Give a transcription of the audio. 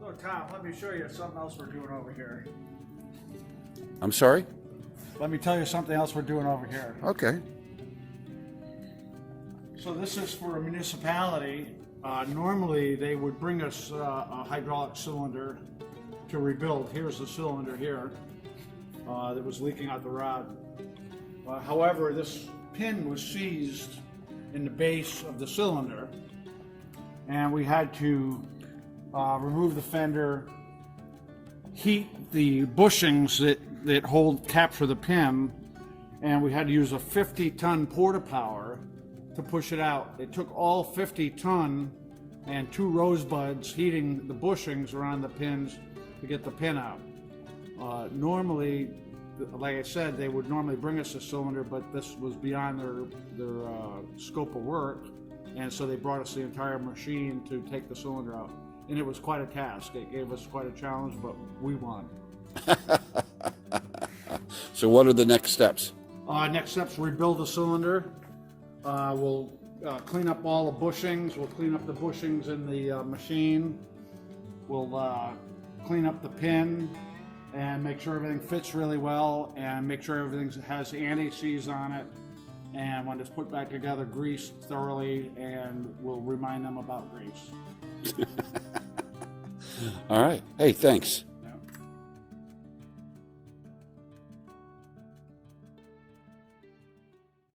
So Tom, let me show you something else we're doing over here. I'm sorry? Let me tell you something else we're doing over here. Okay. So this is for a municipality. Normally they would bring us a hydraulic cylinder to rebuild. Here's the cylinder here that was leaking out the rod. However, this pin was seized in the base of the cylinder, and we had to remove the fender, heat the bushings that capture the pin, and we had to use a 50-ton porta-power to push it out. It took all 50 ton and 2 rosebuds heating the bushings around the pins to get the pin out. Normally, like I said, they would normally bring us a cylinder, but this was beyond their scope of work, and so they brought us the entire machine to take the cylinder out. And it was quite a task. It gave us quite a challenge, but we won. So what are the next steps? Next steps, rebuild the cylinder. We'll clean up all the bushings. We'll clean up the bushings in the machine. We'll clean up the pin and make sure everything fits really well, and make sure everything has anti-seize on it. And when it's put back together, grease thoroughly, and we'll remind them about grease. All right. Hey, thanks.